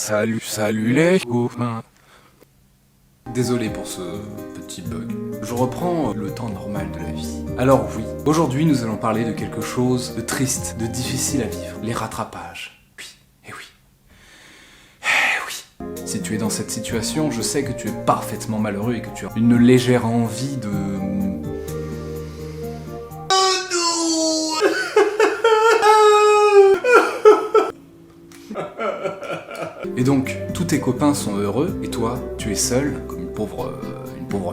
Salut les copains. Désolé pour ce petit bug. Je reprends le temps normal de la vie. Alors oui, aujourd'hui nous allons parler de quelque chose de triste, de difficile à vivre. Les rattrapages. Oui, et oui. Eh oui. Si tu es dans cette situation, je sais que tu es parfaitement malheureux et que tu as une légère envie de... Et donc, tous tes copains sont heureux, et toi, tu es seul, comme une pauvre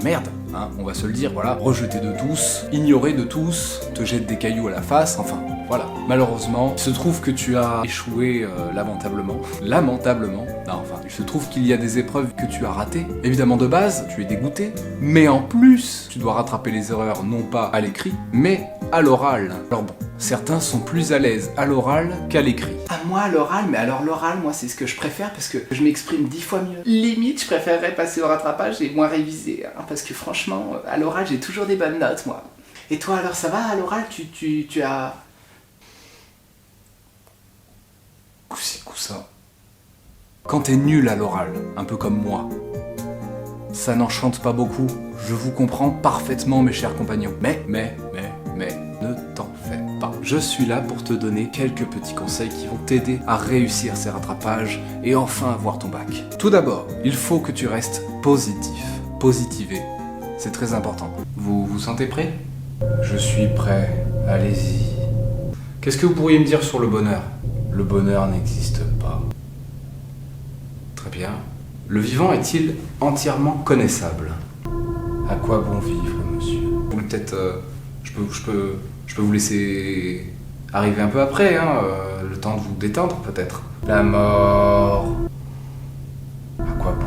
merde, hein, on va se le dire, voilà, rejeté de tous, ignoré de tous, te jette des cailloux à la face, enfin, voilà. Malheureusement, il se trouve que tu as échoué lamentablement. Lamentablement. Non, enfin, il se trouve qu'il y a des épreuves que tu as ratées. Évidemment, de base, tu es dégoûté, mais en plus, tu dois rattraper les erreurs, non pas à l'écrit, mais à l'oral. Alors bon, certains sont plus à l'aise à l'oral qu'à l'écrit. À moi, à l'oral, mais alors l'oral, moi, c'est ce que je préfère parce que je m'exprime 10 fois mieux. Limite, je préférerais passer au rattrapage et moins réviser, hein, parce que franchement, à l'oral, j'ai toujours des bonnes notes, moi. Et toi, alors, ça va, à l'oral, tu as... C'est coup ça. Quand t'es nul à l'oral, un peu comme moi, ça n'enchante pas beaucoup. Je vous comprends parfaitement, mes chers compagnons. Mais, ne t'en fais pas. Je suis là pour te donner quelques petits conseils qui vont t'aider à réussir ces rattrapages et enfin avoir ton bac. Tout d'abord, il faut que tu restes positif. Positiver, c'est très important. Vous vous sentez prêt? Je suis prêt, allez-y. Qu'est-ce que vous pourriez me dire sur le bonheur? Le bonheur n'existe pas. Très bien. Le vivant est-il entièrement connaissable? À quoi bon vivre, monsieur? Ou peut-être, je peux vous laisser arriver un peu après, hein, le temps de vous détendre, peut-être. La mort. À quoi bon?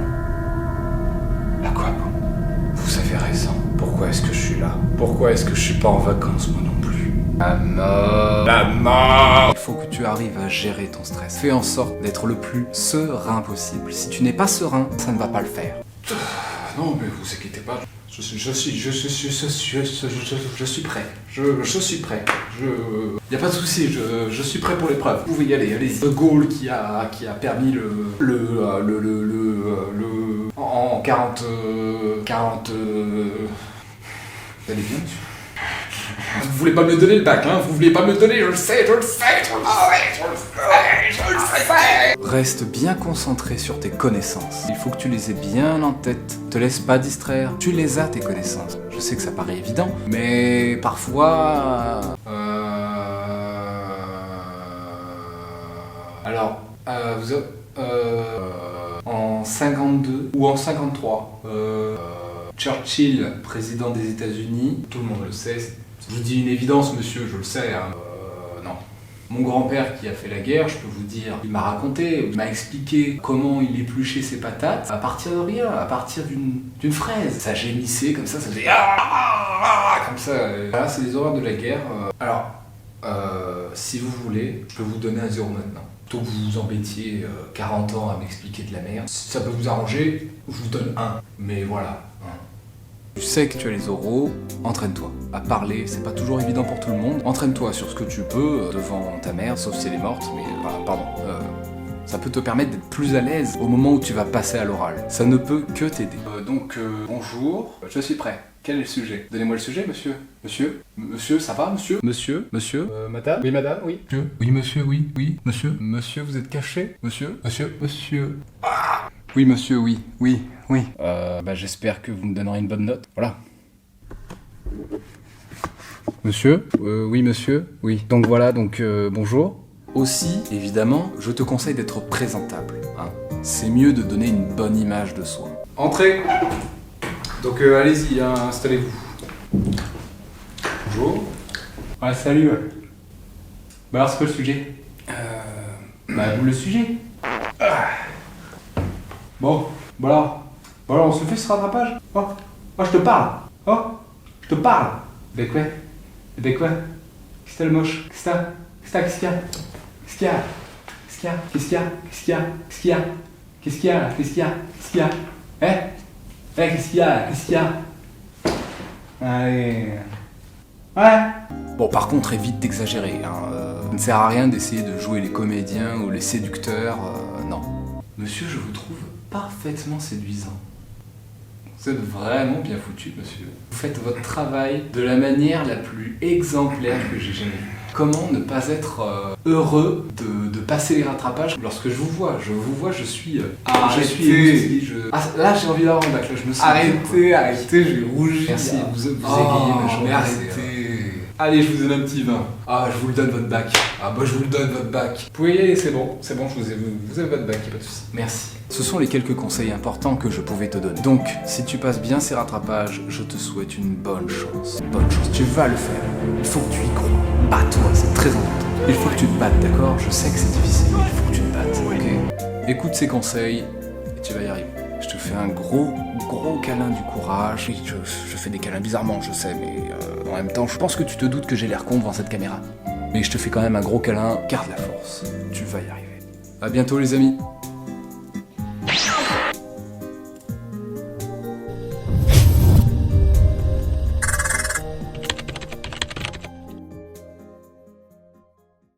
À quoi bon? Vous avez raison. Pourquoi est-ce que je suis là? Pourquoi est-ce que je suis pas en vacances, moi non plus? La mort. La mort. Il faut que tu arrives à gérer ton stress. Fais en sorte d'être le plus serein possible. Si tu n'es pas serein, ça ne va pas le faire. Non, mais vous inquiétez pas. Je suis prêt. Je suis prêt. Y a pas de souci. Je suis prêt pour l'épreuve. Vous pouvez y aller. Allez-y. De Gaulle qui a permis en 40. Vous allez bien, monsieur? Vous voulez pas me donner le bac, hein? Vous voulez pas me le donner, je le sais. Reste bien concentré sur tes connaissances. Il faut que tu les aies bien en tête. Te laisse pas distraire. Tu les as, tes connaissances. Je sais que ça paraît évident, mais parfois... Alors, vous êtes... en 52 ou en 53, Churchill, président des États-Unis, tout le monde le sait. Je vous dis une évidence, monsieur, je le sais. Hein. Non. Mon grand-père qui a fait la guerre, je peux vous dire, il m'a raconté, il m'a expliqué comment il épluchait ses patates à partir de rien, à partir d'une fraise. Ça gémissait comme ça faisait comme ça. Voilà, c'est les horreurs de la guerre. Alors, si vous voulez, je peux vous donner un 0 maintenant. Plutôt que vous vous embêtiez 40 ans à m'expliquer de la merde. Si ça peut vous arranger, je vous donne 1. Mais voilà. Tu sais que tu as les oraux, entraîne-toi. À parler, c'est pas toujours évident pour tout le monde. Entraîne-toi sur ce que tu peux devant ta mère, sauf si elle est morte, mais ça peut te permettre d'être plus à l'aise au moment où tu vas passer à l'oral. Ça ne peut que t'aider. Bonjour, je suis prêt. Quel est le sujet? Donnez-moi le sujet, monsieur. Monsieur, ça va, monsieur? Monsieur, Madame? Oui, madame, oui. monsieur, oui, monsieur, oui, monsieur. Monsieur, vous êtes caché? Monsieur. Ah! Oui, monsieur, oui. J'espère que vous me donnerez une bonne note. Voilà. Monsieur? Oui, monsieur, oui. Donc voilà, bonjour. Aussi, évidemment, je te conseille d'être présentable. Hein. C'est mieux de donner une bonne image de soi. Entrez. Donc allez-y, hein, installez-vous. Bonjour. Ouais, salut. Bah alors, c'est quoi le sujet? Vous le sujet. Bon, voilà, on se fait ce rattrapage. Oh, je te parle. Je te parle. Ben quoi? Qu'est-ce que t'as le moche? Qu'est-ce qu'il y a? Hein? Qu'est-ce qu'il y a? Allez. Ouais. Bon, par contre, évite d'exagérer. Hein. Ça ne sert à rien d'essayer de jouer les comédiens ou les séducteurs. Non. Monsieur, je vous trouve parfaitement séduisant. Vous êtes vraiment bien foutu, monsieur. Vous faites votre travail de la manière la plus exemplaire que j'ai jamais vue. Comment ne pas être heureux de passer les rattrapages lorsque je vous vois, je suis émoustillé, là j'ai envie d'avoir un bac, là je me sens Arrêtez, je vais rougir. Merci, vous égayez ma journée. Mais arrêtez. Allez, je vous donne un petit vin. Ah, je vous le donne votre bac. Ah bah je vous le donne votre bac. Vous pouvez y aller, c'est bon, vous avez votre bac, y a pas de soucis. Merci. Ce sont les quelques conseils importants que je pouvais te donner. Donc, si tu passes bien ces rattrapages, je te souhaite une bonne chance. Bonne chance, tu vas le faire. Il faut que tu y crois. Bats-toi, c'est très important. Il faut que tu te battes, d'accord? Je sais que c'est difficile, mais il faut que tu te battes, ok? Écoute ces conseils et tu vas y arriver. Je te fais un gros câlin du courage. Oui, je fais des câlins bizarrement, je sais, mais en même temps, je pense que tu te doutes que j'ai l'air con devant cette caméra. Mais je te fais quand même un gros câlin, garde la force. Tu vas y arriver. À bientôt les amis.